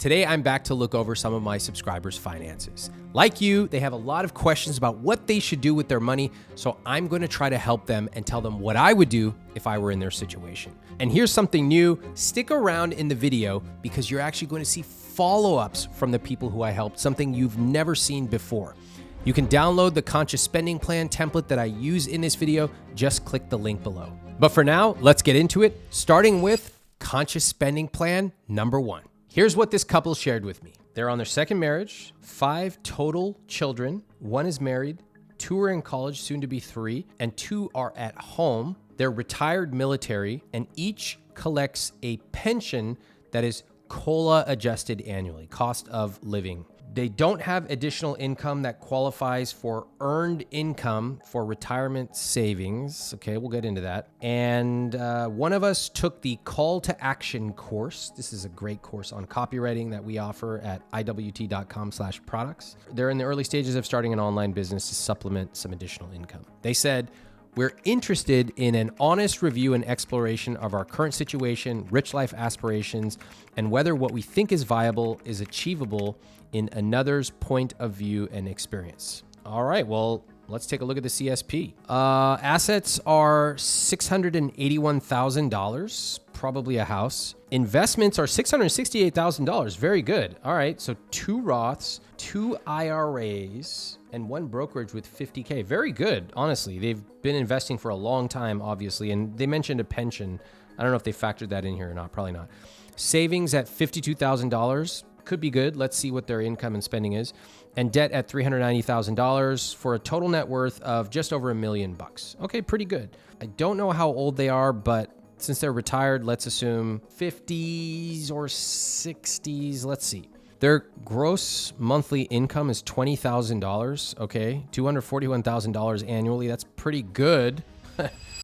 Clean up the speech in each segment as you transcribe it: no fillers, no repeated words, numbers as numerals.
Today, I'm back to look over some of my subscribers' finances. Like you, they have a lot of questions about what they should do with their money, so I'm going to try to help them and tell them what I would do if I were in their situation. And here's something new. Stick around in the video because you're actually going to see follow-ups from the people who I helped, something you've never seen before. You can download the Conscious Spending Plan template that I use in this video. Just click the link below. But for now, let's get into it, starting with Conscious Spending Plan number 1. Here's what this couple shared with me. They're on their second marriage, 5 total children. 1 is married, 2 are in college, soon to be 3, and 2 are at home. They're retired military, and each collects a pension that is COLA adjusted annually, cost of living. They don't have additional income that qualifies for earned income for retirement savings. Okay, we'll get into that. And one of us took the Call to Action course. This is a great course on copywriting that we offer at iwt.com/products. They're in the early stages of starting an online business to supplement some additional income. They said, "We're interested in an honest review and exploration of our current situation, rich life aspirations, and whether what we think is viable is achievable in another's point of view and experience." All right, well, let's take a look at the CSP. Assets are $681,000, probably a house. Investments are $668,000, very good. All right, so 2 Roths, 2 IRAs, and 1 brokerage with $50K. Very good, honestly. They've been investing for a long time, obviously, and they mentioned a pension. I don't know if they factored that in here or not, probably not. Savings at $52,000. Could be good. Let's see what their income and spending is. And debt at $390,000 for a total net worth of just over $1 million. Okay, pretty good. I don't know how old they are, but since they're retired, let's assume 50s or 60s. Let's see. Their gross monthly income is $20,000. Okay, $241,000 annually. That's pretty good.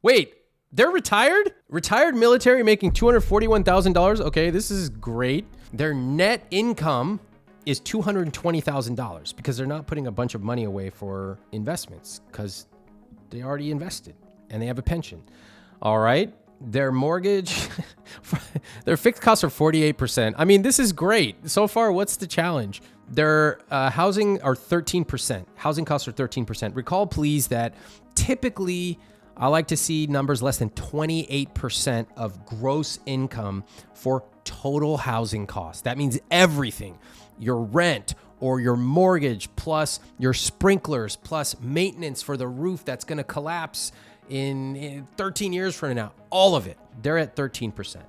Wait, they're retired? Retired military making $241,000. Okay, this is great. Their net income is $220,000 because they're not putting a bunch of money away for investments because they already invested and they have a pension. All right. Their mortgage, their fixed costs are 48%. I mean, this is great. So far, what's the challenge? Their housing are 13%. Housing costs are 13%. Recall, please, that typically I like to see numbers less than 28% of gross income for total housing costs. That means everything, your rent or your mortgage, plus your sprinklers, plus maintenance for the roof that's going to collapse in 13 years from now, all of it. They're at 13%.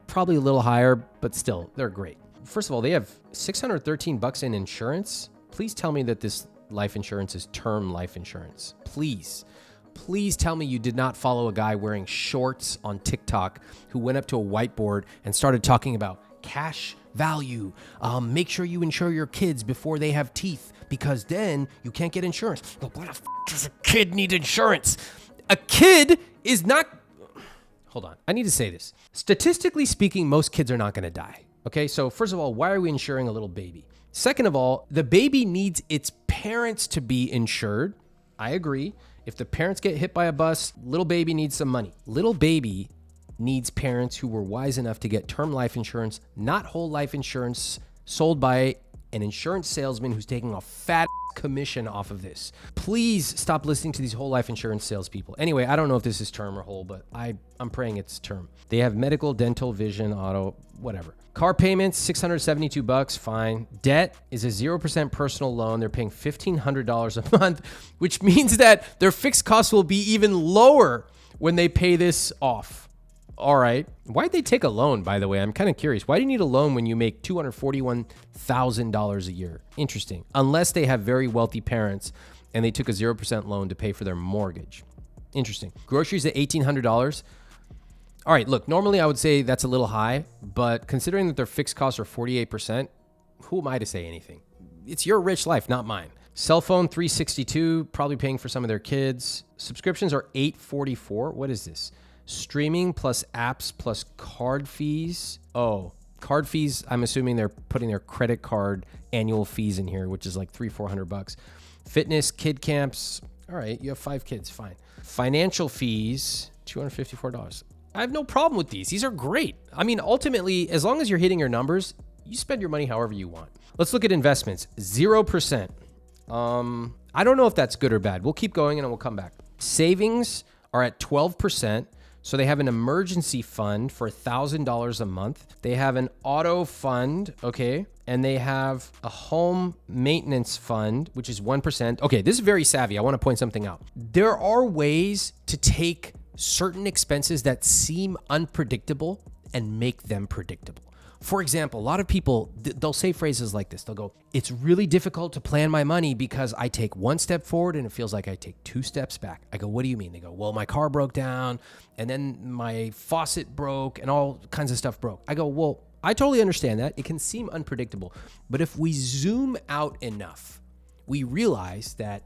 Probably a little higher, but still, they're great. First of all, they have $613 in insurance. Please tell me that this life insurance is term life insurance. Please tell me you did not follow a guy wearing shorts on TikTok who went up to a whiteboard and started talking about cash value. Make sure you insure your kids before they have teeth because then you can't get insurance. But why the f does a kid need insurance? A kid is not... Hold on. I need to say this. Statistically speaking, most kids are not going to die. Okay, so first of all, why are we insuring a little baby? Second of all, the baby needs its parents to be insured. I agree. If the parents get hit by a bus, little baby needs some money. Little baby needs parents who were wise enough to get term life insurance, not whole life insurance sold by an insurance salesman who's taking a fat commission off of this. Please stop listening to these whole life insurance salespeople. Anyway, I don't know if this is term or whole, but I'm praying it's term. They have medical, dental, vision, auto, whatever. Car payments, $672, fine. Debt is a 0% personal loan. They're paying $1,500 a month, which means that their fixed costs will be even lower when they pay this off. All right. Why'd they take a loan, by the way? I'm kind of curious. Why do you need a loan when you make $241,000 a year? Interesting. Unless they have very wealthy parents and they took a 0% loan to pay for their mortgage. Interesting. Groceries at $1,800. All right, look, normally I would say that's a little high, but considering that their fixed costs are 48%, who am I to say anything? It's your rich life, not mine. Cell phone, $362, probably paying for some of their kids. Subscriptions are $844. What is this? Streaming plus apps plus card fees. Oh, card fees, I'm assuming they're putting their credit card annual fees in here, which is like $300-400. Fitness, kid camps. All right, you have 5 kids, fine. Financial fees, $254. I have no problem with these. These are great. I mean, ultimately, as long as you're hitting your numbers, you spend your money however you want. Let's look at investments. 0%. I don't know if that's good or bad. We'll keep going and we'll come back. Savings are at 12%. So they have an emergency fund for $1,000 a month. They have an auto fund, okay? And they have a home maintenance fund, which is 1%. Okay, this is very savvy. I want to point something out. There are ways to take certain expenses that seem unpredictable and make them predictable. For example, a lot of people, they'll say phrases like this. They'll go, it's really difficult to plan my money because I take one step forward and it feels like I take two steps back. I go, what do you mean? They go, well, my car broke down and then my faucet broke and all kinds of stuff broke. I go, well, I totally understand that. It can seem unpredictable. But if we zoom out enough, we realize that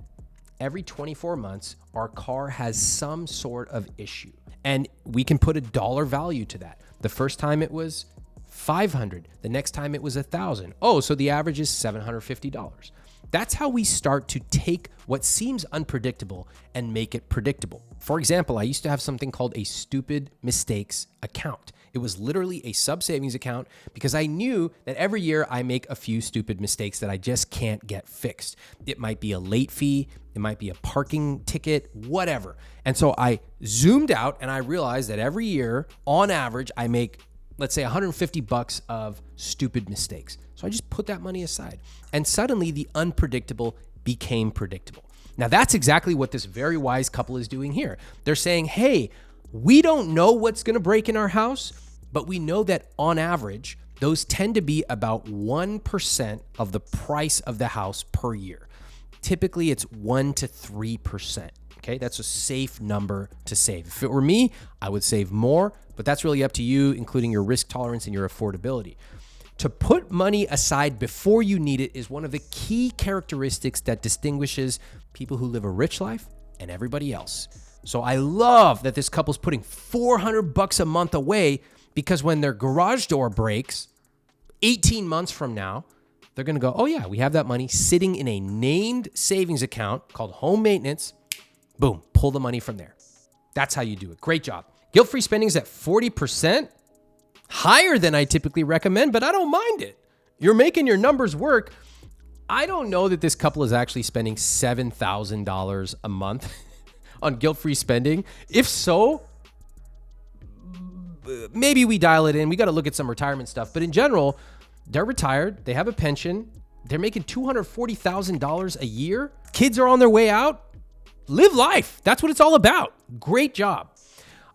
every 24 months, our car has some sort of issue. And we can put a dollar value to that. The first time it was $500. The next time it was $1,000. Oh, so the average is $750. That's how we start to take what seems unpredictable and make it predictable. For example, I used to have something called a stupid mistakes account. It was literally a sub-savings account because I knew that every year I make a few stupid mistakes that I just can't get fixed. It might be a late fee, it might be a parking ticket, whatever. And so I zoomed out and I realized that every year, on average, I make, let's say, $150 of stupid mistakes. So I just put that money aside. And suddenly the unpredictable became predictable. Now that's exactly what this very wise couple is doing here. They're saying, hey, we don't know what's going to break in our house, but we know that on average, those tend to be about 1% of the price of the house per year. Typically it's 1 to 3%. Okay, that's a safe number to save. If it were me, I would save more, but that's really up to you, including your risk tolerance and your affordability. To put money aside before you need it is one of the key characteristics that distinguishes people who live a rich life and everybody else. So I love that this couple's putting $400 a month away because when their garage door breaks 18 months from now, they're going to go, oh yeah, we have that money sitting in a named savings account called home maintenance. Boom, pull the money from there. That's how you do it. Great job. Guilt-free spending is at 40%, higher than I typically recommend, but I don't mind it. You're making your numbers work. I don't know that this couple is actually spending $7,000 a month on guilt-free spending. If so, maybe we dial it in. We got to look at some retirement stuff. But in general, they're retired. They have a pension. They're making $240,000 a year. Kids are on their way out. Live life. That's what it's all about. Great job.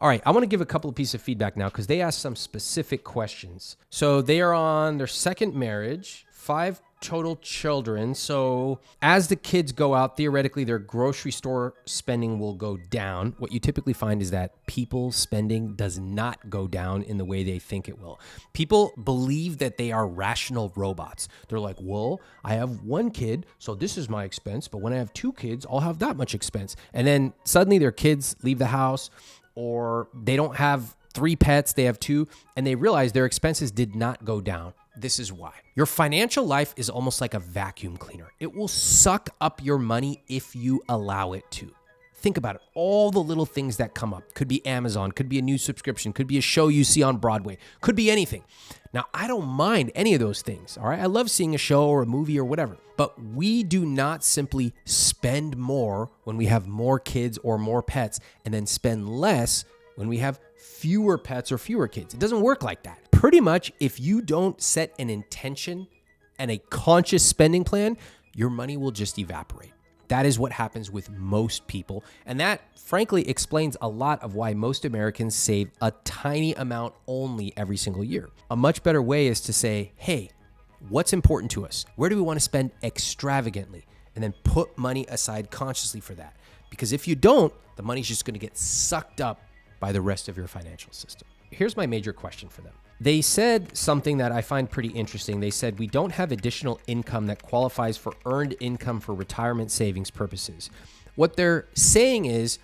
All right, I want to give a couple of pieces of feedback now because they asked some specific questions. So they are on their second marriage, 5 total children. So as the kids go out, theoretically, their grocery store spending will go down. What you typically find is that people's spending does not go down in the way they think it will. People believe that they are rational robots. They're like, well, I have 1 kid, so this is my expense. But when I have 2 kids, I'll have that much expense. And then suddenly their kids leave the house, or they don't have 3 pets, they have 2, and they realize their expenses did not go down. This is why. Your financial life is almost like a vacuum cleaner. It will suck up your money if you allow it to. Think about it. All the little things that come up. Could be Amazon, could be a new subscription, could be a show you see on Broadway, could be anything. Now, I don't mind any of those things, all right? I love seeing a show or a movie or whatever, but we do not simply spend more when we have more kids or more pets and then spend less when we have fewer pets or fewer kids. It doesn't work like that. Pretty much, if you don't set an intention and a conscious spending plan, your money will just evaporate. That is what happens with most people. And that, frankly, explains a lot of why most Americans save a tiny amount only every single year. A much better way is to say, hey, what's important to us? Where do we want to spend extravagantly? And then put money aside consciously for that. Because if you don't, the money's just going to get sucked up by the rest of your financial system. Here's my major question for them. They said something that I find pretty interesting. They said, we don't have additional income that qualifies for earned income for retirement savings purposes. What they're saying is,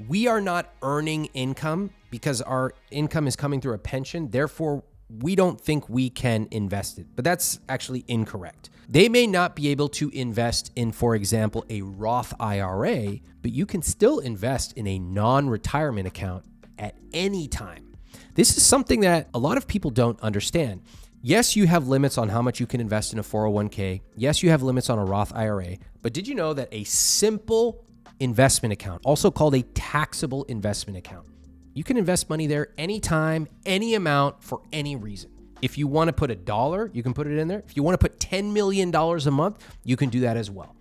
we are not earning income because our income is coming through a pension. Therefore, we don't think we can invest it. But that's actually incorrect. They may not be able to invest in, for example, a Roth IRA, but you can still invest in a non-retirement account at any time. This is something that a lot of people don't understand. Yes, you have limits on how much you can invest in a 401k. Yes, you have limits on a Roth IRA. But did you know that a simple investment account, also called a taxable investment account, you can invest money there anytime, any amount, for any reason. If you want to put $1, you can put it in there. If you want to put $10 million a month, you can do that as well.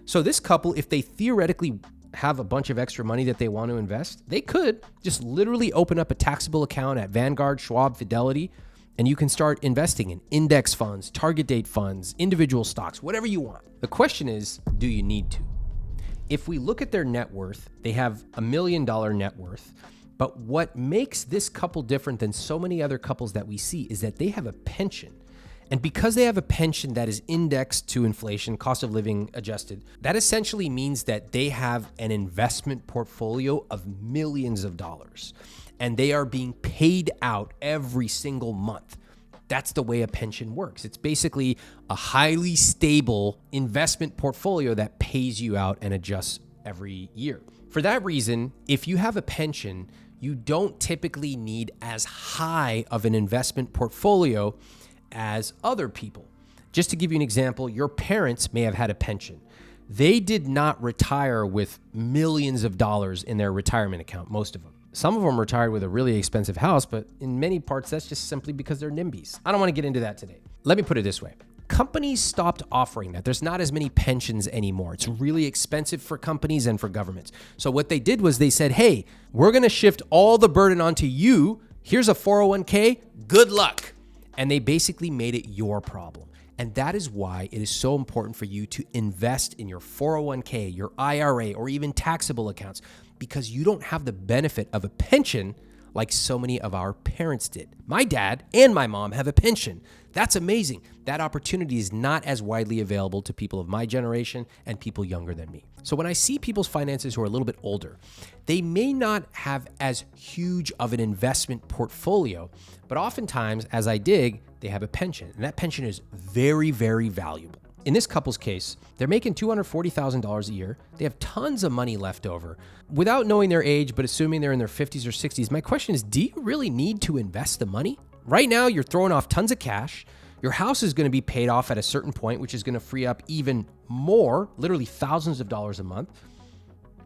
So this couple, if they theoretically have a bunch of extra money that they want to invest, they could just literally open up a taxable account at Vanguard, Schwab, Fidelity, and you can start investing in index funds, target date funds, individual stocks, whatever you want. The question is, do you need to? If we look at their net worth, they have $1 million net worth. But what makes this couple different than so many other couples that we see is that they have a pension. And because they have a pension that is indexed to inflation, cost of living adjusted, that essentially means that they have an investment portfolio of millions of dollars. And they are being paid out every single month. That's the way a pension works. It's basically a highly stable investment portfolio that pays you out and adjusts every year. For that reason, if you have a pension, you don't typically need as high of an investment portfolio as other people. Just to give you an example, your parents may have had a pension. They did not retire with millions of dollars in their retirement account, most of them. Some of them retired with a really expensive house, but in many parts, that's just simply because they're NIMBYs. I don't want to get into that today. Let me put it this way. Companies stopped offering that. There's not as many pensions anymore. It's really expensive for companies and for governments. So what they did was they said, hey, we're going to shift all the burden onto you. Here's a 401k. Good luck. And they basically made it your problem. And that is why it is so important for you to invest in your 401k, your IRA, or even taxable accounts, because you don't have the benefit of a pension like so many of our parents did. My dad and my mom have a pension. That's amazing. That opportunity is not as widely available to people of my generation and people younger than me. So when I see people's finances who are a little bit older, they may not have as huge of an investment portfolio, but oftentimes, as I dig, they have a pension, and that pension is very, very valuable. In this couple's case, they're making $240,000 a year. They have tons of money left over. Without knowing their age, but assuming they're in their 50s or 60s, my question is, do you really need to invest the money? Right now, you're throwing off tons of cash. Your house is going to be paid off at a certain point, which is going to free up even more, literally thousands of dollars a month.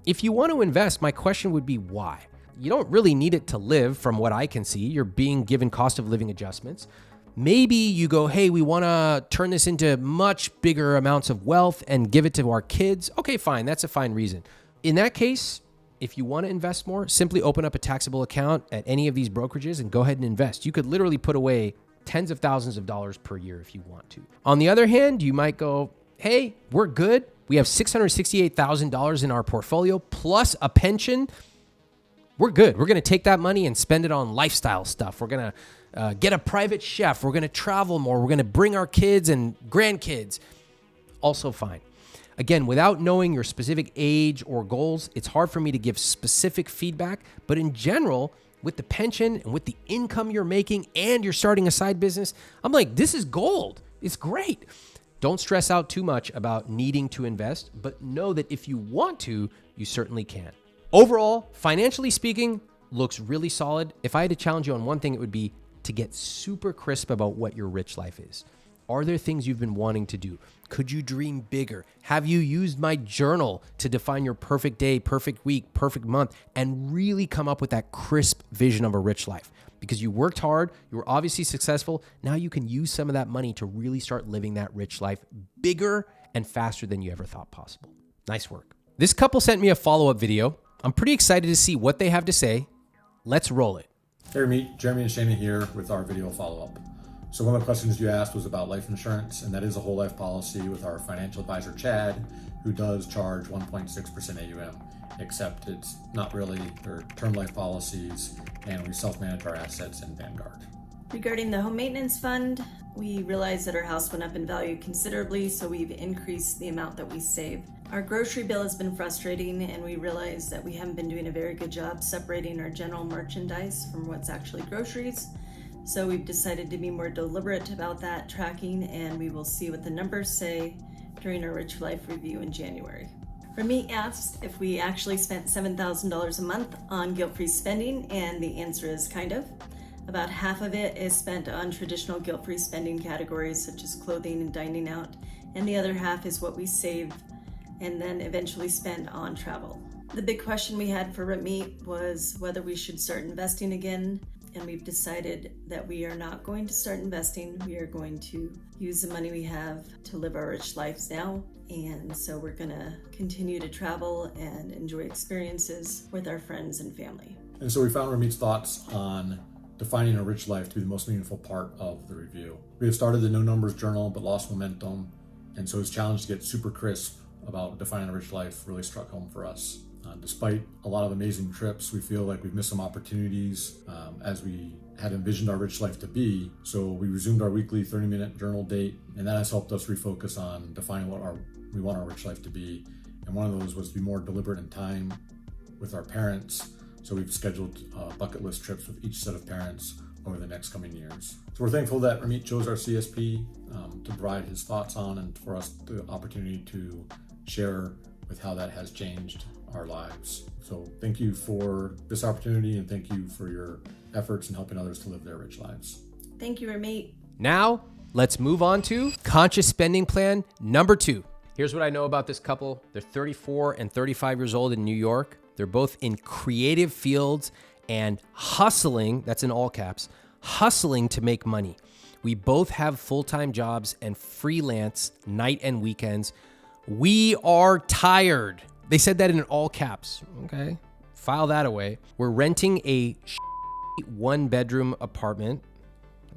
If you want to invest, my question would be why? You don't really need it to live from what I can see. You're being given cost of living adjustments. Maybe you go, hey, we want to turn this into much bigger amounts of wealth and give it to our kids. Okay, fine. That's a fine reason. In that case, if you want to invest more, simply open up a taxable account at any of these brokerages and go ahead and invest. You could literally put away tens of thousands of dollars per year if you want to. On the other hand, you might go, hey, we're good. We have $668,000 in our portfolio plus a pension. We're good. We're going to take that money and spend it on lifestyle stuff. We're going to get a private chef. We're going to travel more. We're going to bring our kids and grandkids. Also fine. Again, without knowing your specific age or goals, it's hard for me to give specific feedback. But in general, with the pension and with the income you're making and you're starting a side business, I'm like, this is gold. It's great. Don't stress out too much about needing to invest, but know that if you want to, you certainly can. Overall, financially speaking, looks really solid. If I had to challenge you on one thing, it would be to get super crisp about what your rich life is. Are there things you've been wanting to do? Could you dream bigger? Have you used my journal to define your perfect day, perfect week, perfect month, and really come up with that crisp vision of a rich life? Because you worked hard, you were obviously successful. Now you can use some of that money to really start living that rich life bigger and faster than you ever thought possible. Nice work. This couple sent me a follow-up video. I'm pretty excited to see what they have to say. Let's roll it. Hey, Ramit, Jeremy and Shana here with our video follow-up. So one of the questions you asked was about life insurance, and that is a whole life policy with our financial advisor, Chad, who does charge 1.6% AUM, except it's not really, they're term life policies, and we self-manage our assets in Vanguard. Regarding the home maintenance fund, we realized that our house went up in value considerably, so we've increased the amount that we save. Our grocery bill has been frustrating, and we realized that we haven't been doing a very good job separating our general merchandise from what's actually groceries. So we've decided to be more deliberate about that tracking, and we will see what the numbers say during our Rich Life review in January. Ramit asked if we actually spent $7,000 a month on guilt-free spending, and the answer is kind of. About half of it is spent on traditional guilt-free spending categories such as clothing and dining out, and the other half is what we save and then eventually spend on travel. The big question we had for Ramit was whether we should start investing again, and we've decided that we are not going to start investing. We are going to use the money we have to live our rich lives now, and so we're going to continue to travel and enjoy experiences with our friends and family. And so we found Ramit's thoughts on defining a rich life to be the most meaningful part of the review. We have started the No Numbers Journal but lost momentum, and so his challenge to get super crisp about defining a rich life really struck home for us. Despite a lot of amazing trips, we feel like we've missed some opportunities as we had envisioned our rich life to be. So we resumed our weekly 30-minute journal date, and that has helped us refocus on defining what we want our rich life to be. And one of those was to be more deliberate in time with our parents. So we've scheduled bucket list trips with each set of parents over the next coming years. So we're thankful that Ramit chose our CSP to provide his thoughts on, and for us the opportunity to share with how that has changed our lives. So thank you for this opportunity, and thank you for your efforts in helping others to live their rich lives. Thank you, Ramit. Now, let's move on to conscious spending plan number 2. Here's what I know about this couple. They're 34 and 35 years old in New York. They're both in creative fields and hustling, that's in all caps, hustling to make money. We both have full-time jobs and freelance night and weekends. We are tired. They said that in all caps. Okay, file that away. We're renting a 1-bedroom apartment.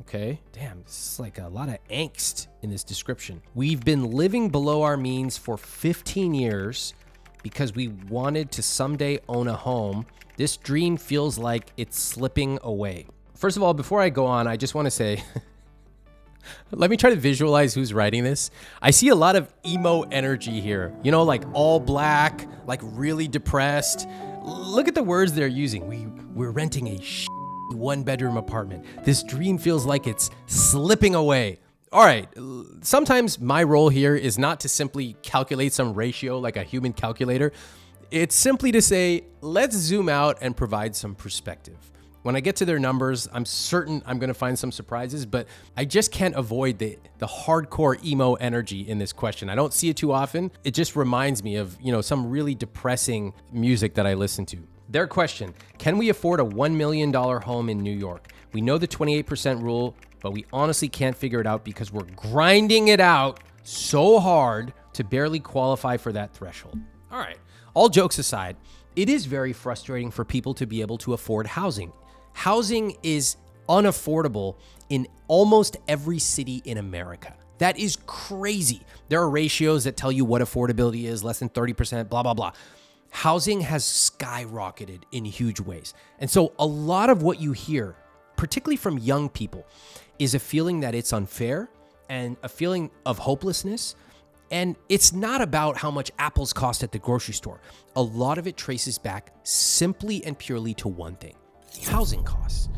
Okay, damn, this is like a lot of angst in this description. We've been living below our means for 15 years because we wanted to someday own a home. This dream feels like it's slipping away. First of all, before I go on, I just want to say, let me try to visualize who's writing this. I see a lot of emo energy here. You know, like all black, like really depressed. Look at the words they're using. We're renting a 1-bedroom apartment. This dream feels like it's slipping away. All right, sometimes my role here is not to simply calculate some ratio like a human calculator. It's simply to say, let's zoom out and provide some perspective. When I get to their numbers, I'm certain I'm gonna find some surprises, but I just can't avoid the hardcore emo energy in this question. I don't see it too often. It just reminds me of, some really depressing music that I listen to. Their question, can we afford a $1 million home in New York? We know the 28% rule, but we honestly can't figure it out because we're grinding it out so hard to barely qualify for that threshold. All right, all jokes aside, it is very frustrating for people to be able to afford housing. Housing is unaffordable in almost every city in America. That is crazy. There are ratios that tell you what affordability is, less than 30%, blah, blah, blah. Housing has skyrocketed in huge ways. And so a lot of what you hear, particularly from young people, is a feeling that it's unfair and a feeling of hopelessness. And it's not about how much apples cost at the grocery store. A lot of it traces back simply and purely to one thing: housing costs.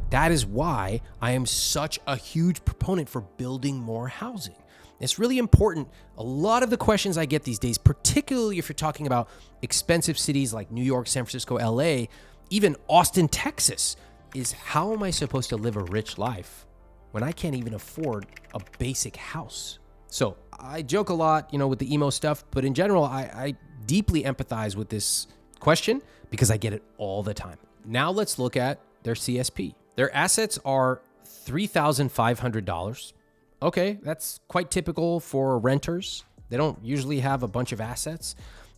That is why I am such a huge proponent for building more housing. It's really important. A lot of the questions I get these days, particularly if you're talking about expensive cities like New York, San Francisco, LA, even Austin, Texas, is how am I supposed to live a rich life when I can't even afford a basic house? So I joke a lot, with the emo stuff, but in general, I deeply empathize with this question because I get it all the time. Now let's look at their CSP. Their assets are $3,500. Okay, that's quite typical for renters. They don't usually have a bunch of assets.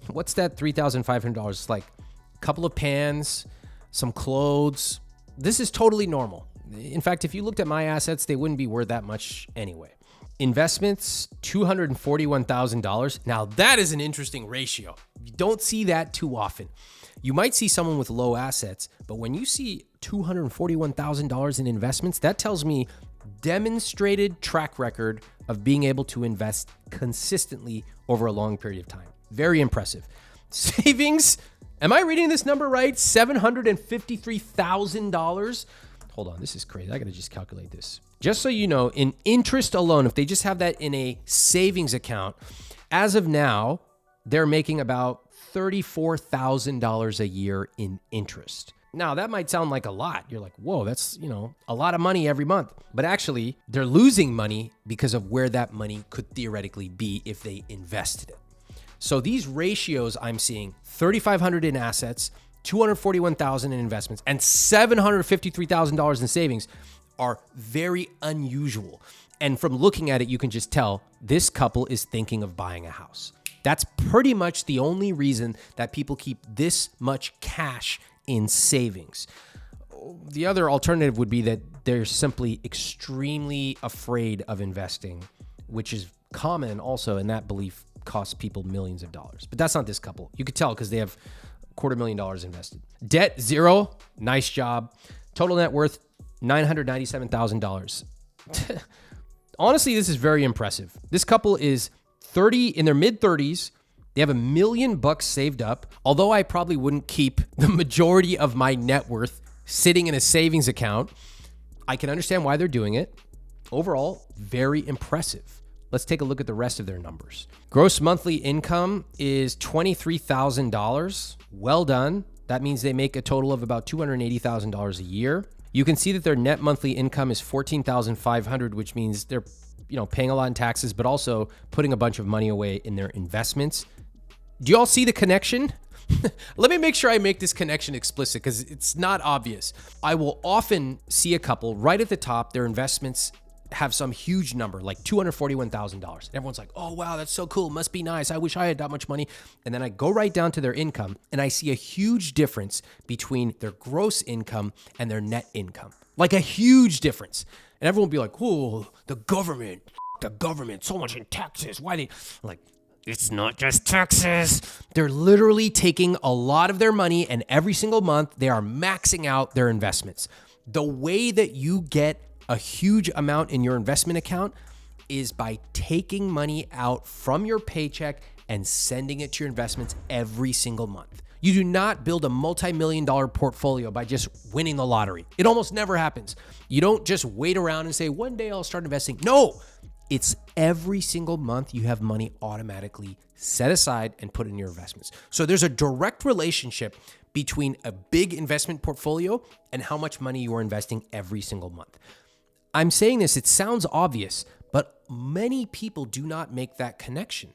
What's that $3,500? It's like a couple of pans, some clothes. This is totally normal. In fact, if you looked at my assets, they wouldn't be worth that much anyway. Investments, $241,000. Now that is an interesting ratio. You don't see that too often. You might see someone with low assets, but when you see $241,000 in investments, that tells me demonstrated track record of being able to invest consistently over a long period of time. Very impressive. Savings, am I reading this number right? $753,000. Hold on, this is crazy. I gotta just calculate this. Just so you know, in interest alone, if they just have that in a savings account, as of now, they're making about $34,000 a year in interest. Now, that might sound like a lot. You're like, whoa, that's, a lot of money every month. But actually, they're losing money because of where that money could theoretically be if they invested it. So these ratios I'm seeing, $3,500 in assets, $241,000 in investments, and $753,000 in savings are very unusual. And from looking at it, you can just tell this couple is thinking of buying a house. That's pretty much the only reason that people keep this much cash in savings. The other alternative would be that they're simply extremely afraid of investing, which is common also, and that belief costs people millions of dollars. But that's not this couple. You could tell because they have $250,000 invested. Debt, 0. Nice job. Total net worth, $997,000. Honestly, this is very impressive. This couple is in their mid 30s. They have $1 million saved up. Although I probably wouldn't keep the majority of my net worth sitting in a savings account, I can understand why they're doing it. Overall, very impressive. Let's take a look at the rest of their numbers. Gross monthly income is $23,000. Well done. That means they make a total of about $280,000 a year. You can see that their net monthly income is $14,500, which means they're paying a lot in taxes, but also putting a bunch of money away in their investments. Do you all see the connection? Let me make sure I make this connection explicit because it's not obvious. I will often see a couple right at the top, their investments have some huge number, like $241,000. Everyone's like, oh, wow, that's so cool. Must be nice. I wish I had that much money. And then I go right down to their income and I see a huge difference between their gross income and their net income. Like a huge difference. And everyone will be like, oh, the government, so much in taxes. Why they like, it's not just taxes. They're literally taking a lot of their money and every single month they are maxing out their investments. The way that you get a huge amount in your investment account is by taking money out from your paycheck and sending it to your investments every single month. You do not build a multi-million-dollar portfolio by just winning the lottery. It almost never happens. You don't just wait around and say, one day I'll start investing. No, it's every single month you have money automatically set aside and put in your investments. So there's a direct relationship between a big investment portfolio and how much money you are investing every single month. I'm saying this, it sounds obvious, but many people do not make that connection.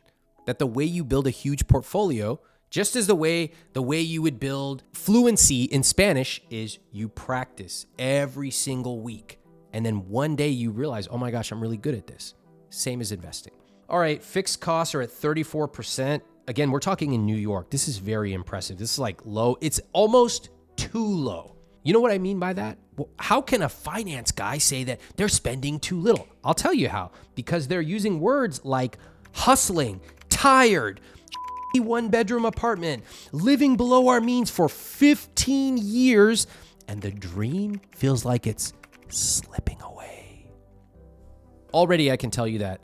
That the way you build a huge portfolio, just as the way you would build fluency in Spanish is you practice every single week. And then one day you realize, oh my gosh, I'm really good at this. Same as investing. All right, fixed costs are at 34%. Again, we're talking in New York. This is very impressive. This is like low. It's almost too low. You know what I mean by that? Well, how can a finance guy say that they're spending too little? I'll tell you how. Because they're using words like hustling, tired, one-bedroom apartment, living below our means for 15 years, and the dream feels like it's slipping away. Already, I can tell you that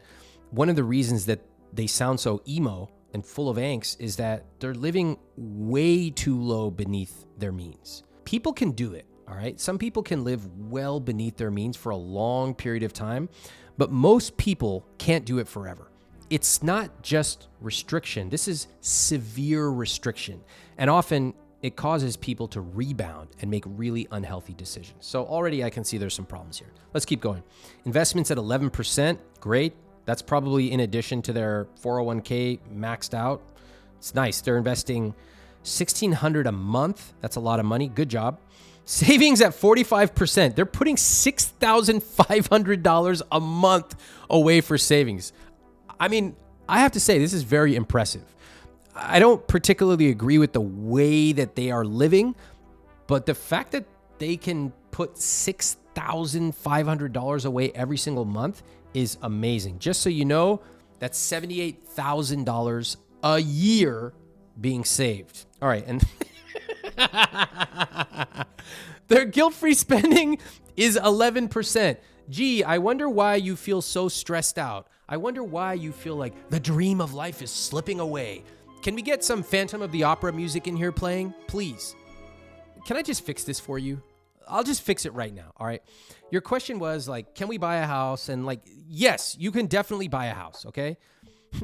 one of the reasons that they sound so emo and full of angst is that they're living way too low beneath their means. People can do it, all right? Some people can live well beneath their means for a long period of time, but most people can't do it forever. It's not just restriction. This is severe restriction. And often it causes people to rebound and make really unhealthy decisions. So already I can see there's some problems here. Let's keep going. Investments at 11%, great. That's probably in addition to their 401k maxed out. It's nice. They're investing $1,600 a month. That's a lot of money. Good job. Savings at 45%. They're putting $6,500 a month away for savings. I mean, I have to say, this is very impressive. I don't particularly agree with the way that they are living, but the fact that they can put $6,500 away every single month is amazing. Just so you know, that's $78,000 a year being saved. All right, and their guilt-free spending is 11%. Gee, I wonder why you feel so stressed out. I wonder why you feel like the dream of life is slipping away. Can we get some Phantom of the Opera music in here playing? Please. Can I just fix this for you? I'll just fix it right now, all right? Your question was like, can we buy a house? And like, yes, you can definitely buy a house, okay?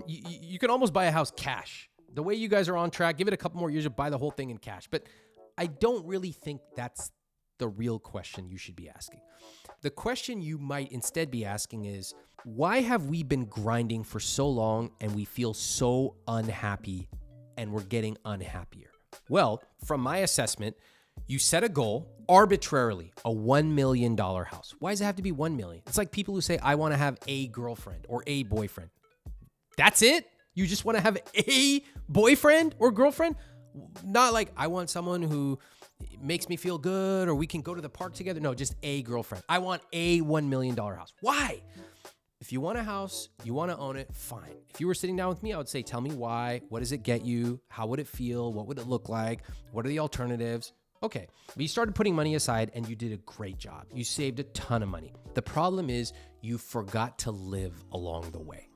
You can almost buy a house cash. The way you guys are on track, give it a couple more years to buy the whole thing in cash. But I don't really think that's the real question you should be asking. The question you might instead be asking is, why have we been grinding for so long and we feel so unhappy and we're getting unhappier? Well, from my assessment, you set a goal arbitrarily, a $1 million house. Why does it have to be $1 million? It's like people who say, I want to have a girlfriend or a boyfriend. That's it? You just want to have a boyfriend or girlfriend? Not like, I want someone who makes me feel good or we can go to the park together. No, just a girlfriend. I want a $1 million house. Why? If you want a house, you want to own it, fine. If you were sitting down with me, I would say, tell me why. What does it get you? How would it feel? What would it look like? What are the alternatives? Okay, but you started putting money aside and you did a great job. You saved a ton of money. The problem is you forgot to live along the way.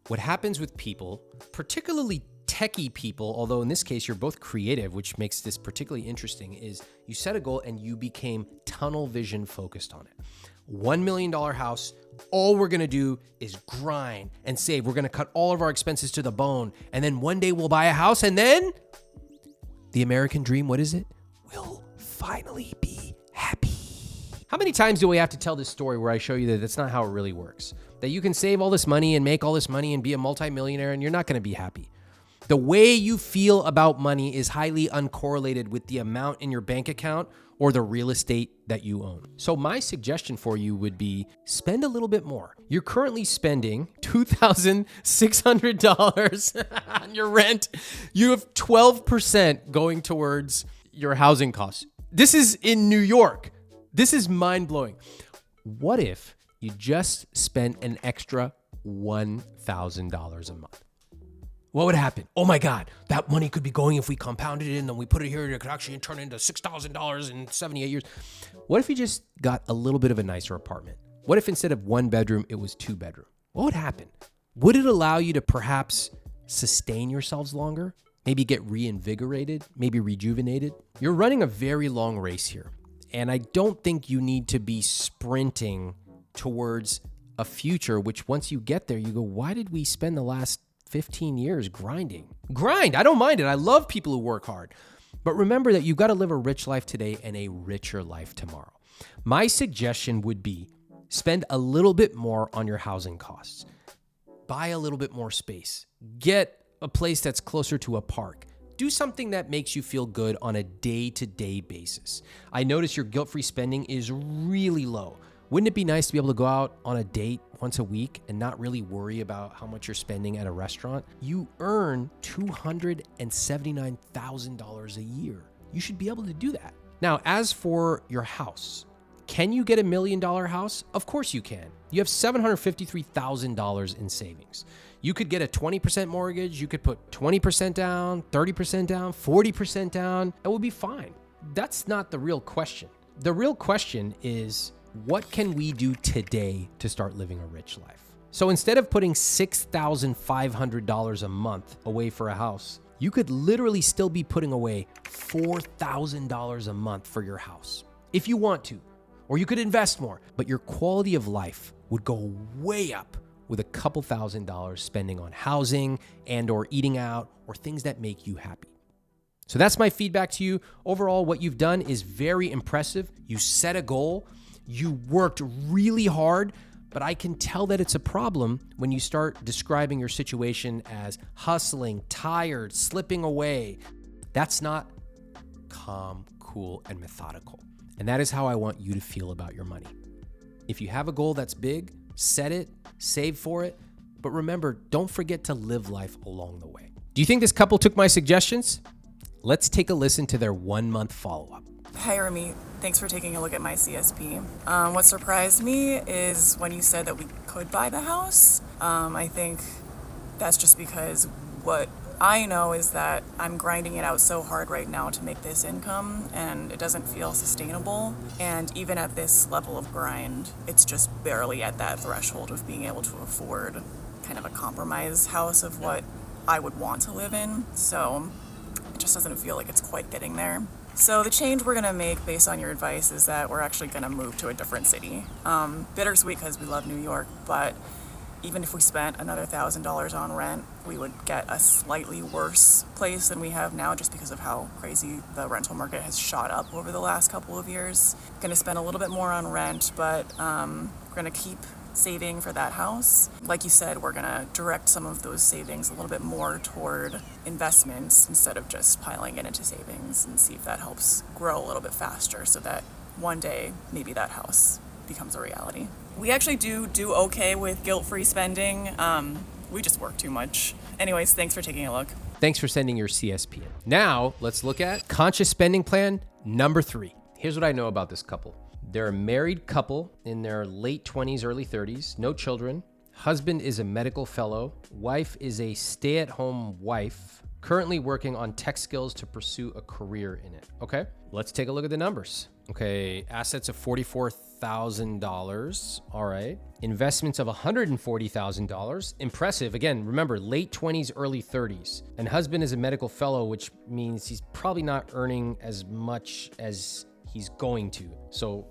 What happens with people, particularly techie people, although in this case you're both creative, which makes this particularly interesting, is you set a goal and you became tunnel vision focused on it. $1 million house, all we're gonna do is grind and save. We're gonna cut all of our expenses to the bone, and then one day we'll buy a house, and then the American dream, what is it? We'll finally be happy. How many times do we have to tell this story where I show you that that's not how it really works? That you can save all this money and make all this money and be a multimillionaire and you're not gonna be happy. The way you feel about money is highly uncorrelated with the amount in your bank account or the real estate that you own. So my suggestion for you would be spend a little bit more. You're currently spending $2,600 on your rent. You have 12% going towards your housing costs. This is in New York. This is mind-blowing. What if you just spent an extra $1,000 a month? What would happen? Oh my God, that money could be going if we compounded it and then we put it here, it could actually turn into $6,000 in 78 years. What if you just got a little bit of a nicer apartment? What if instead of 1 bedroom, it was 2 bedroom? What would happen? Would it allow you to perhaps sustain yourselves longer? Maybe get reinvigorated, maybe rejuvenated? You're running a very long race here. And I don't think you need to be sprinting towards a future, which once you get there, you go, why did we spend the last 15 years grinding? Grind, I don't mind it. I love people who work hard. But remember that you've got to live a rich life today and a richer life tomorrow. My suggestion would be spend a little bit more on your housing costs. Buy a little bit more space. Get a place that's closer to a park. Do something that makes you feel good on a day-to-day basis. I notice your guilt-free spending is really low. Wouldn't it be nice to be able to go out on a date once a week and not really worry about how much you're spending at a restaurant? You earn $279,000 a year. You should be able to do that. Now, as for your house, can you get $1 million house? Of course you can. You have $753,000 in savings. You could get a 20% mortgage. You could put 20% down, 30% down, 40% down. It would be fine. That's not the real question. The real question is, what can we do today to start living a rich life? So instead of putting $6,500 a month away for a house, you could literally still be putting away $4,000 a month for your house if you want to, or you could invest more, but your quality of life would go way up with a couple $1,000s spending on housing and or eating out or things that make you happy. So that's my feedback to you. Overall, what you've done is very impressive. You set a goal. You worked really hard, but I can tell that it's a problem when you start describing your situation as hustling, tired, slipping away. That's not calm, cool, and methodical. And that is how I want you to feel about your money. If you have a goal that's big, set it, save for it, but remember, don't forget to live life along the way. Do you think this couple took my suggestions? Let's take a listen to their 1-month follow-up. Hi, Ramit. Thanks for taking a look at my CSP. What surprised me is when you said that we could buy the house. I think that's just because what I know is that I'm grinding it out so hard right now to make this income, and it doesn't feel sustainable. And even at this level of grind, it's just barely at that threshold of being able to afford kind of a compromise house of what I would want to live in. So it just doesn't feel like it's quite getting there. So the change we're going to make based on your advice is that we're actually going to move to a different city. Bittersweet because we love New York, but even if we spent another $1,000 on rent, we would get a slightly worse place than we have now just because of how crazy the rental market has shot up over the last couple of years. Going to spend a little bit more on rent, but we're going to keep saving for that house. Like you said, we're going to direct some of those savings a little bit more toward investments instead of just piling it into savings, and see if that helps grow a little bit faster so that one day maybe that house becomes a reality. We actually do okay with guilt-free spending. We just work too much. Anyways, thanks for taking a look. Thanks for sending your CSP in. Now, let's look at conscious spending plan number 3. Here's what I know about this couple. They're a married couple in their late 20s, early 30s, no children. Husband is a medical fellow. Wife is a stay-at-home wife, currently working on tech skills to pursue a career in it. Okay, let's take a look at the numbers. Okay, assets of $44,000. All right. Investments of $140,000. Impressive. Again, remember, late 20s, early 30s. And husband is a medical fellow, which means he's probably not earning as much as he's going to. So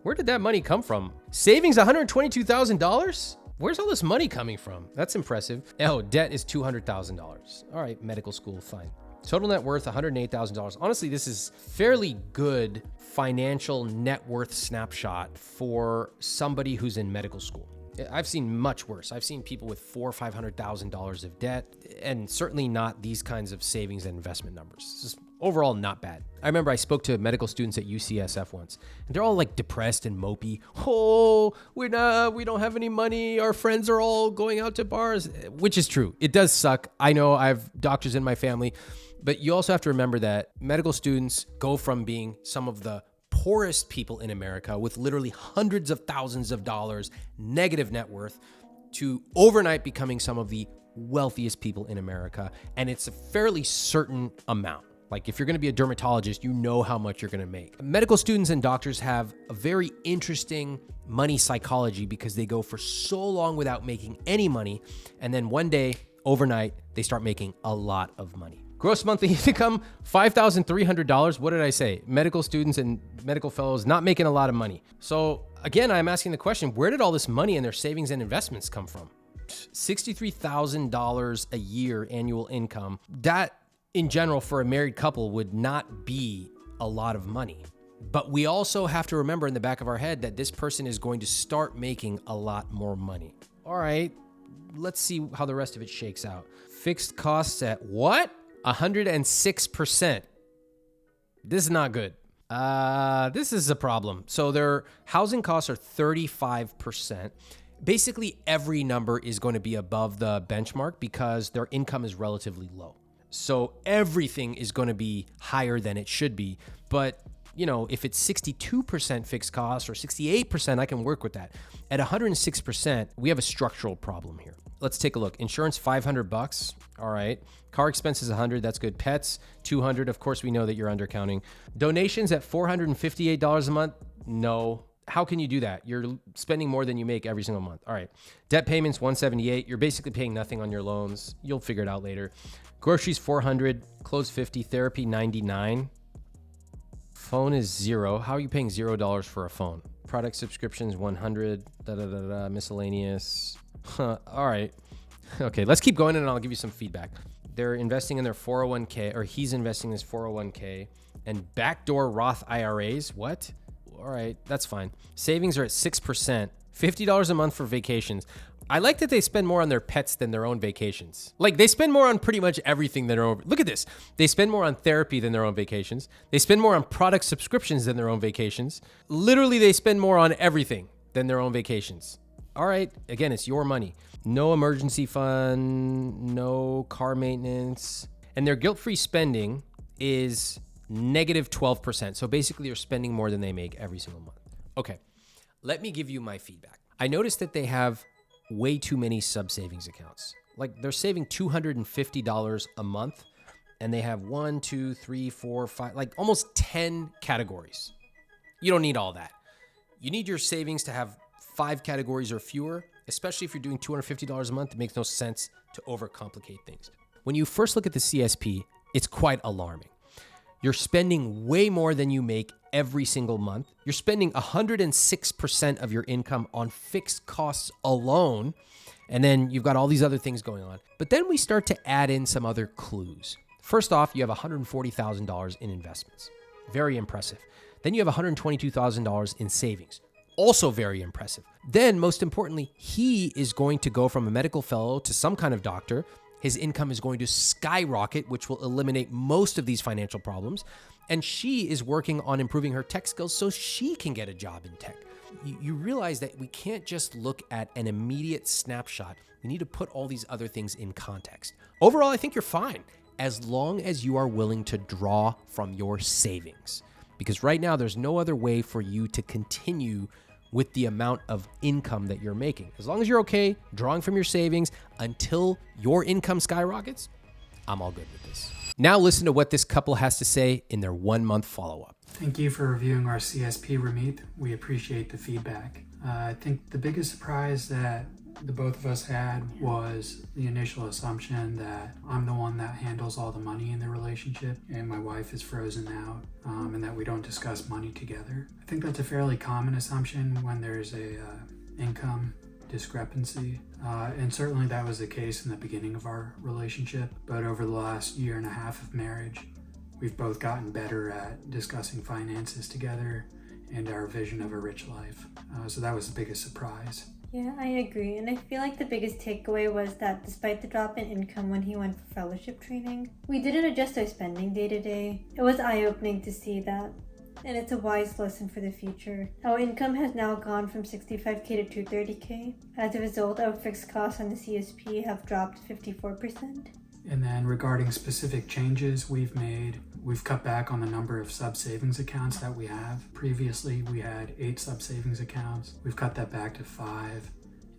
where did that money come from? Savings $122,000? Where's all this money coming from? That's impressive. Oh, debt is $200,000. All right, medical school, fine. Total net worth, $108,000. Honestly, this is fairly good financial net worth snapshot for somebody who's in medical school. I've seen much worse. I've seen people with $400,000 or $500,000 of debt, and certainly not these kinds of savings and investment numbers. It's just overall not bad. I remember I spoke to medical students at UCSF once, and they're all like depressed and mopey. Oh, we don't have any money. Our friends are all going out to bars, which is true. It does suck. I know I have doctors in my family, but you also have to remember that medical students go from being some of the poorest people in America with literally hundreds of thousands of dollars negative net worth to overnight becoming some of the wealthiest people in America. And it's a fairly certain amount. Like if you're going to be a dermatologist, you know how much you're going to make. Medical students and doctors have a very interesting money psychology because they go for so long without making any money. And then one day, overnight, they start making a lot of money. Gross monthly income, $5,300. What did I say? Medical students and medical fellows not making a lot of money. So again, I'm asking the question, where did all this money in their savings and investments come from? $63,000 a year annual income. That in general for a married couple would not be a lot of money. But we also have to remember in the back of our head that this person is going to start making a lot more money. All right, let's see how the rest of it shakes out. Fixed costs at what? 106%. This is not good. This is a problem. So their housing costs are 35%. Basically, every number is going to be above the benchmark because their income is relatively low. So everything is going to be higher than it should be. But, you know, if it's 62% fixed costs or 68%, I can work with that. At 106%, we have a structural problem here. Let's take a look. Insurance, $500. All right. Car expenses, $100. That's good. Pets, $200. Of course, we know that you're undercounting. Donations at $458 a month. No. How can you do that? You're spending more than you make every single month. All right. Debt payments, $178. You're basically paying nothing on your loans. You'll figure it out later. Groceries, $400. Clothes, $50. Therapy, $99. Phone is $0. How are you paying $0 for a phone? Product subscriptions, $100. Miscellaneous. All right. Okay, let's keep going and I'll give you some feedback. They're investing in their 401k, or he's investing in his 401k and backdoor Roth IRAs. What? All right, that's fine. Savings are at 6%, $50 a month for vacations. I like that they spend more on their pets than their own vacations. Like they spend more on pretty much everything than their own. Look at this. They spend more on therapy than their own vacations. They spend more on product subscriptions than their own vacations. Literally, they spend more on everything than their own vacations. All right, again, it's your money. No emergency fund, no car maintenance. And their guilt-free spending is negative 12%. So basically, you're spending more than they make every single month. Okay, let me give you my feedback. I noticed that they have way too many sub-savings accounts. Like they're saving $250 a month, and they have 1, 2, 3, 4, 5, like almost 10 categories. You don't need all that. You need your savings to have 5 categories or fewer, especially if you're doing $250 a month. It makes no sense to overcomplicate things. When you first look at the CSP, it's quite alarming. You're spending way more than you make every single month. You're spending 106% of your income on fixed costs alone. And then you've got all these other things going on. But then we start to add in some other clues. First off, you have $140,000 in investments. Very impressive. Then you have $122,000 in savings. Also very impressive. Then, most importantly, he is going to go from a medical fellow to some kind of doctor. His income is going to skyrocket, which will eliminate most of these financial problems. And she is working on improving her tech skills so she can get a job in tech. You realize that we can't just look at an immediate snapshot. We need to put all these other things in context. Overall, I think you're fine as long as you are willing to draw from your savings. Because right now, there's no other way for you to continue with the amount of income that you're making. As long as you're okay drawing from your savings until your income skyrockets, I'm all good with this. Now listen to what this couple has to say in their 1 month follow-up. Thank you for reviewing our CSP, Ramit. We appreciate the feedback. I think the biggest surprise that the both of us had was the initial assumption that I'm the one that handles all the money in the relationship and my wife is frozen out, and that we don't discuss money together. I think that's a fairly common assumption when there's a income discrepancy, and certainly that was the case in the beginning of our relationship. But over the last 1.5 years of marriage, we've both gotten better at discussing finances together and our vision of a rich life. So that was the biggest surprise. Yeah, I agree. And I feel like the biggest takeaway was that despite the drop in income when he went for fellowship training, we didn't adjust our spending day to day. It was eye-opening to see that. And it's a wise lesson for the future. Our income has now gone from $65K to $230K. As a result, our fixed costs on the CSP have dropped 54%. And then regarding specific changes we've made, we've cut back on the number of sub-savings accounts that we have. Previously, we had 8 sub-savings accounts. We've cut that back to 5,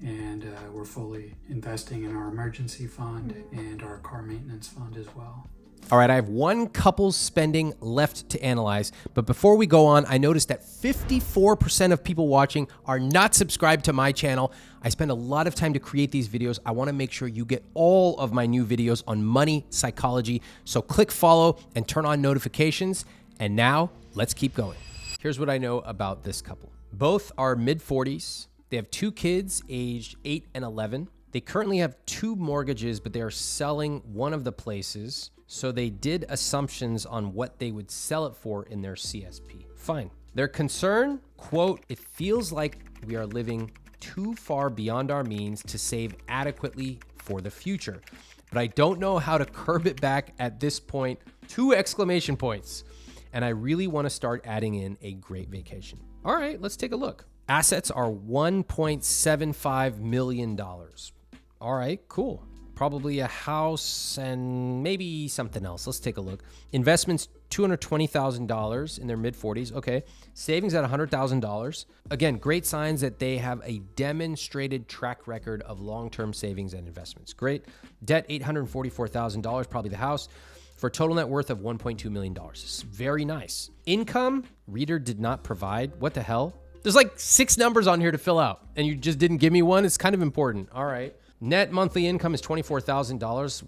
and we're fully investing in our emergency fund and our car maintenance fund as well. All right, I have one couple's spending left to analyze, but before we go on, I noticed that 54% of people watching are not subscribed to my channel. I spend a lot of time to create these videos. I want to make sure you get all of my new videos on money psychology, so click follow and turn on notifications. And now, let's keep going. Here's what I know about this couple. Both are mid-40s. They have 2 kids aged 8 and 11. They currently have 2 mortgages, but they are selling one of the places. So they did assumptions on what they would sell it for in their CSP. Fine. Their concern, quote, "It feels like we are living too far beyond our means to save adequately for the future. But I don't know how to curb it back at this point." 2 exclamation points. And I really want to start adding in a great vacation. All right, let's take a look. Assets are $1.75 million. All right, cool. Probably a house and maybe something else. Let's take a look. Investments, $220,000 in their mid-40s. Okay. Savings at $100,000. Again, great signs that they have a demonstrated track record of long-term savings and investments. Great. Debt, $844,000, probably the house, for a total net worth of $1.2 million. This is very nice. Income, reader did not provide. What the hell? There's like 6 numbers on here to fill out, and you just didn't give me one. It's kind of important. All right. Net monthly income is $24,000.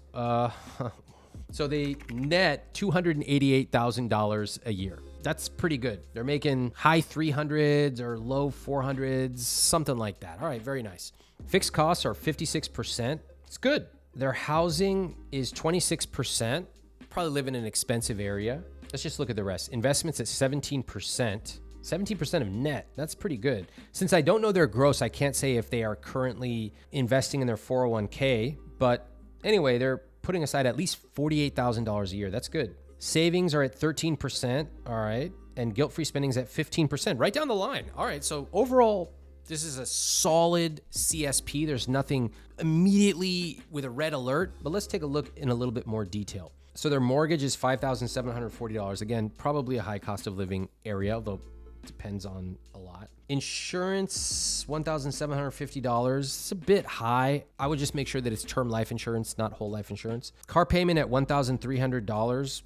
So they net $288,000 a year. That's pretty good. They're making high 300s or low 400s, something like that. All right, very nice. Fixed costs are 56%. It's good. Their housing is 26%. Probably live in an expensive area. Let's just look at the rest. Investments at 17%. 17% of net, that's pretty good. Since I don't know their gross, I can't say if they are currently investing in their 401k, but anyway, they're putting aside at least $48,000 a year. That's good. Savings are at 13%, all right, and guilt-free spending is at 15%, right down the line. All right, so overall, this is a solid CSP. There's nothing immediately with a red alert, but let's take a look in a little bit more detail. So their mortgage is $5,740. Again, probably a high cost of living area, although depends on a lot. Insurance, $1,750. It's a bit high. I would just make sure that it's term life insurance, not whole life insurance. Car payment at $1,300.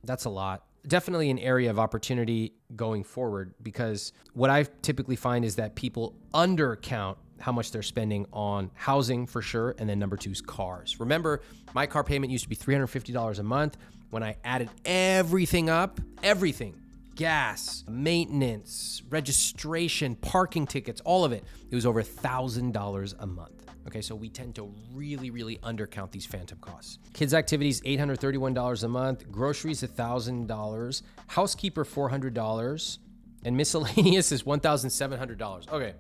That's a lot. Definitely an area of opportunity going forward, because what I typically find is that people undercount how much they're spending on housing for sure. And then number 2 is cars. Remember, my car payment used to be $350 a month. When I added everything up, everything, gas, maintenance, registration, parking tickets, all of it, it was over $1,000 a month. Okay, so we tend to really, really undercount these phantom costs. Kids' activities, $831 a month. Groceries, $1,000. Housekeeper, $400. And miscellaneous is $1,700. Okay,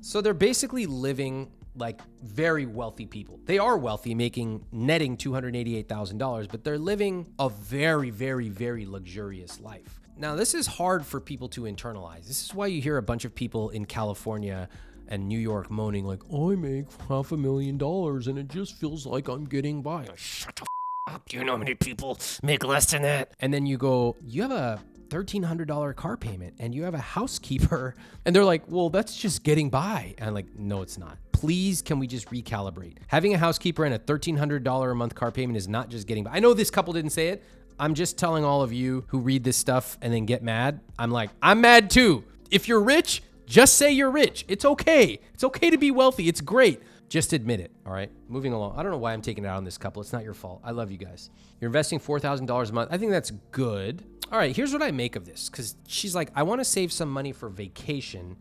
so they're basically living like very wealthy people. They are wealthy, netting $288,000, but they're living a very, very, very luxurious life. Now, this is hard for people to internalize. This is why you hear a bunch of people in California and New York moaning like, I make $500,000 and it just feels like I'm getting by. Like, shut the up. Do you know how many people make less than that? And then you go, you have a $1,300 car payment and you have a housekeeper, and they're like, well, that's just getting by. And I'm like, no, it's not. Please, can we just recalibrate? Having a housekeeper and a $1,300 a month car payment is not just getting by. I know this couple didn't say it. I'm just telling all of you who read this stuff and then get mad. I'm like, I'm mad too. If you're rich, just say you're rich. It's okay. It's okay to be wealthy. It's great. Just admit it. All right. Moving along. I don't know why I'm taking it out on this couple. It's not your fault. I love you guys. You're investing $4,000 a month. I think that's good. All right. Here's what I make of this. Because she's like, I want to save some money for vacation,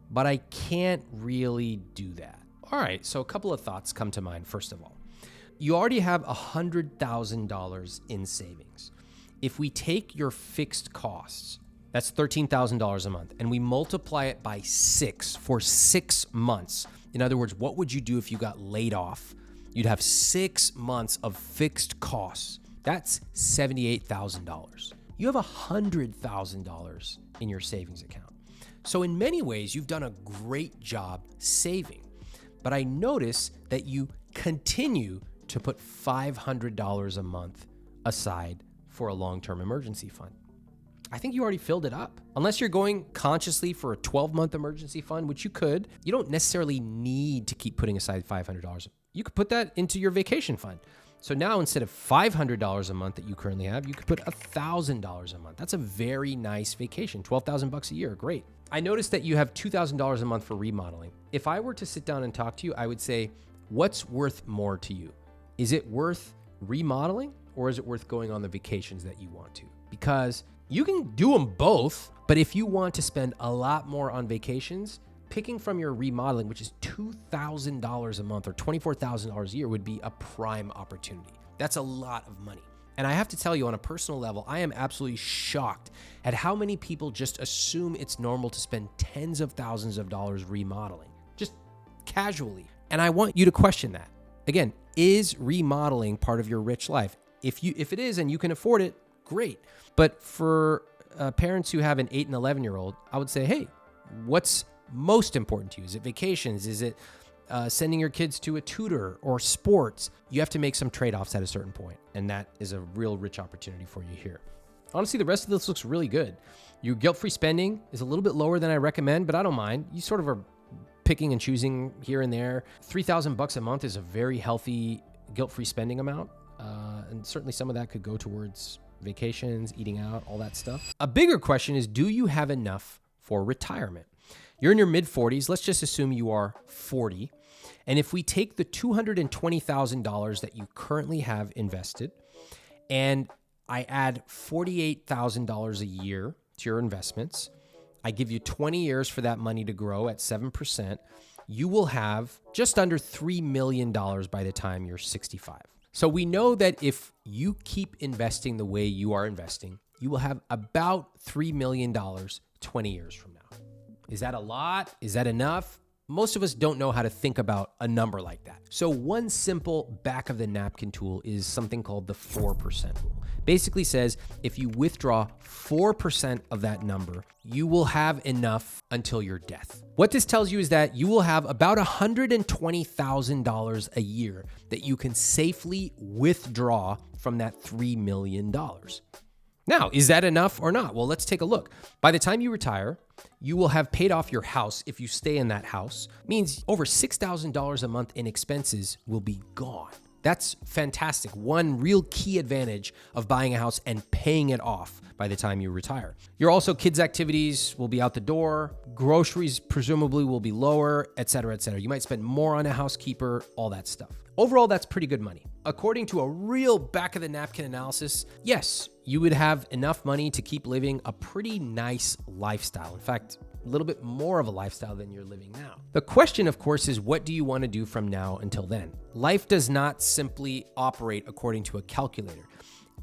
but I can't really do that. All right. So a couple of thoughts come to mind. First of all, you already have $100,000 in savings. If we take your fixed costs, that's $13,000 a month, and we multiply it by 6 for 6 months. In other words, what would you do if you got laid off? You'd have 6 months of fixed costs. That's $78,000. You have $100,000 in your savings account. So in many ways, you've done a great job saving. But I notice that you continue to put $500 a month aside for a long-term emergency fund. I think you already filled it up. Unless you're going consciously for a 12-month emergency fund, which you could, you don't necessarily need to keep putting aside $500. You could put that into your vacation fund. So now instead of $500 a month that you currently have, you could put $1,000 a month. That's a very nice vacation. $12,000 a year. Great. I noticed that you have $2,000 a month for remodeling. If I were to sit down and talk to you, I would say, what's worth more to you? Is it worth remodeling, or is it worth going on the vacations that you want to? Because you can do them both, but if you want to spend a lot more on vacations, picking from your remodeling, which is $2,000 a month or $24,000 a year, would be a prime opportunity. That's a lot of money. And I have to tell you, on a personal level, I am absolutely shocked at how many people just assume it's normal to spend tens of thousands of dollars remodeling, just casually. And I want you to question that. Again, is remodeling part of your rich life? If it is and you can afford it, great. But for parents who have an 8 and 11-year-old, I would say, hey, what's most important to you? Is it vacations? Is it sending your kids to a tutor or sports? You have to make some trade-offs at a certain point, and that is a real rich opportunity for you here. Honestly, the rest of this looks really good. Your guilt-free spending is a little bit lower than I recommend, but I don't mind. You sort of are picking and choosing here and there. $3,000 a month is a very healthy guilt-free spending amount, and certainly some of that could go towards vacations, eating out, all that stuff. A bigger question is, do you have enough for retirement? You're in your mid-40s. Let's just assume you are 40. And if we take the $220,000 that you currently have invested, and I add $48,000 a year to your investments, I give you 20 years for that money to grow at 7%, you will have just under $3 million by the time you're 65. So we know that if you keep investing the way you are investing, you will have about $3 million 20 years from now. Is that a lot? Is that enough? Most of us don't know how to think about a number like that. So one simple back of the napkin tool is something called the 4% rule. Basically says if you withdraw 4% of that number, you will have enough until your death. What this tells you is that you will have about $120,000 a year that you can safely withdraw from that $3 million. Now, is that enough or not? Well, let's take a look. By the time you retire, you will have paid off your house if you stay in that house. Means over $6,000 a month in expenses will be gone. That's fantastic. One real key advantage of buying a house and paying it off by the time you retire. Your also kids' activities will be out the door, groceries presumably will be lower, et cetera, et cetera. You might spend more on a housekeeper, all that stuff. Overall, that's pretty good money. According to a real back of the napkin analysis, yes, you would have enough money to keep living a pretty nice lifestyle. In fact, a little bit more of a lifestyle than you're living now. The question, of course, is what do you want to do from now until then? Life does not simply operate according to a calculator.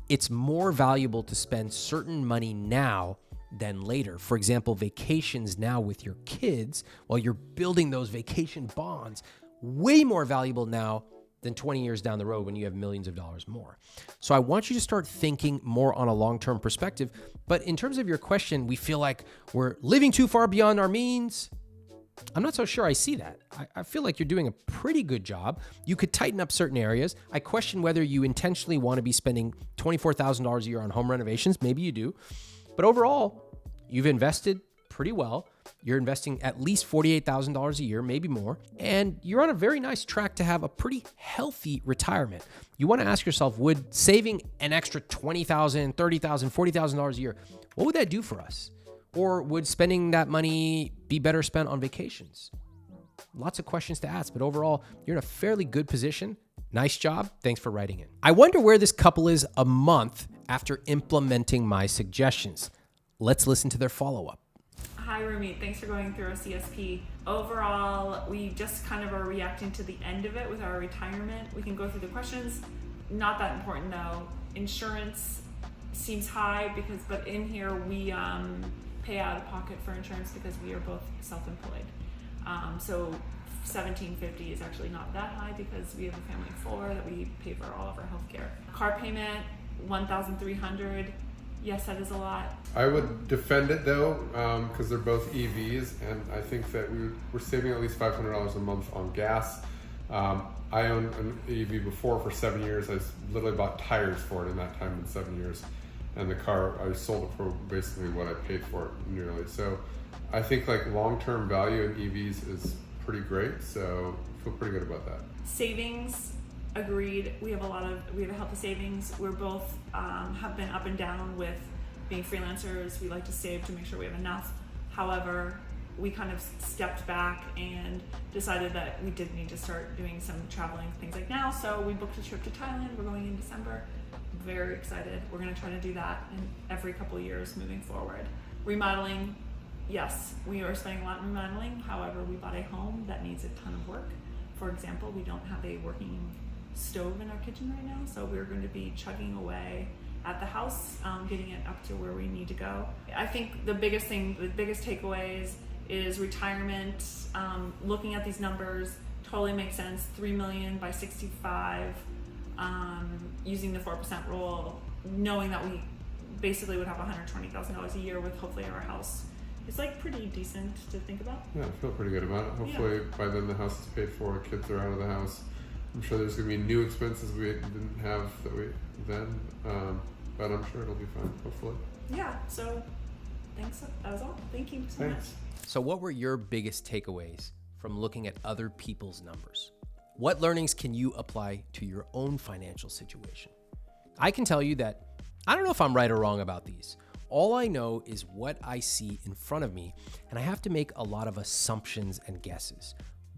It's more valuable to spend certain money now than later. For example, vacations now with your kids while you're building those vacation bonds, way more valuable now than 20 years down the road when you have millions of dollars more. So I want you to start thinking more on a long-term perspective. But in terms of your question, we feel like we're living too far beyond our means. I'm not so sure I see that. I feel like you're doing a pretty good job. You could tighten up certain areas. I question whether you intentionally want to be spending $24,000 a year on home renovations. Maybe you do. But overall, you've invested pretty well. You're investing at least $48,000 a year, maybe more, and you're on a very nice track to have a pretty healthy retirement. You want to ask yourself, would saving an extra $20,000, $30,000, $40,000 a year, what would that do for us? Or would spending that money be better spent on vacations? Lots of questions to ask, but overall, you're in a fairly good position. Nice job. Thanks for writing in. I wonder where this couple is a month after implementing my suggestions. Let's listen to their follow-up. Hi Ramit, thanks for going through our CSP. Overall, we just kind of are reacting to the end of it with our retirement. We can go through the questions. Not that important though. Insurance seems high but in here we pay out of pocket for insurance because we are both self-employed. So $1,750 is actually not that high because we have a family of 4 that we pay for all of our health care. Car payment, $1,300. Yes, that is a lot. I would defend it though, because they're both EVs, and I think that we're saving at least $500 a month on gas. I owned an EV before for 7 years. I literally bought tires for it in that time in 7 years, and the car I sold it for basically what I paid for it nearly. So I think like long-term value in EVs is pretty great. So I feel pretty good about that. Savings. Agreed. We have a healthy savings. We're both have been up and down with being freelancers. We like to save to make sure we have enough. However, we kind of stepped back and decided that we did need to start doing some traveling, things like now. So we booked a trip to Thailand. We're going in December. Very excited. We're going to try to do that in every couple of years moving forward. Remodeling. Yes, we are spending a lot on remodeling. However, we bought a home that needs a ton of work. For example, we don't have a working stove in our kitchen right now, so we're going to be chugging away at the house, getting it up to where we need to go. I think the biggest takeaways is retirement. Looking at these numbers totally makes sense. $3 million by 65, using the 4% rule, knowing that we basically would have $120,000 a year with hopefully our house. It's like pretty decent to think about. Yeah, I feel pretty good about it. Hopefully by then the house is paid for, kids are out of the house. I'm sure there's going to be new expenses we didn't have then, but I'm sure it'll be fine, hopefully. Yeah, so thanks. That was all. Thank you so much. So what were your biggest takeaways from looking at other people's numbers? What learnings can you apply to your own financial situation? I can tell you that I don't know if I'm right or wrong about these. All I know is what I see in front of me, and I have to make a lot of assumptions and guesses.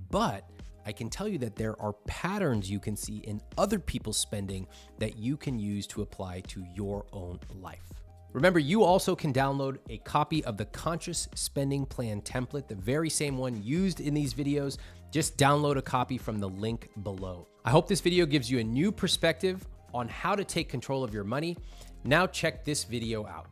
But I can tell you that there are patterns you can see in other people's spending that you can use to apply to your own life. Remember, you also can download a copy of the Conscious Spending Plan template, the very same one used in these videos. Just download a copy from the link below. I hope this video gives you a new perspective on how to take control of your money. Now check this video out.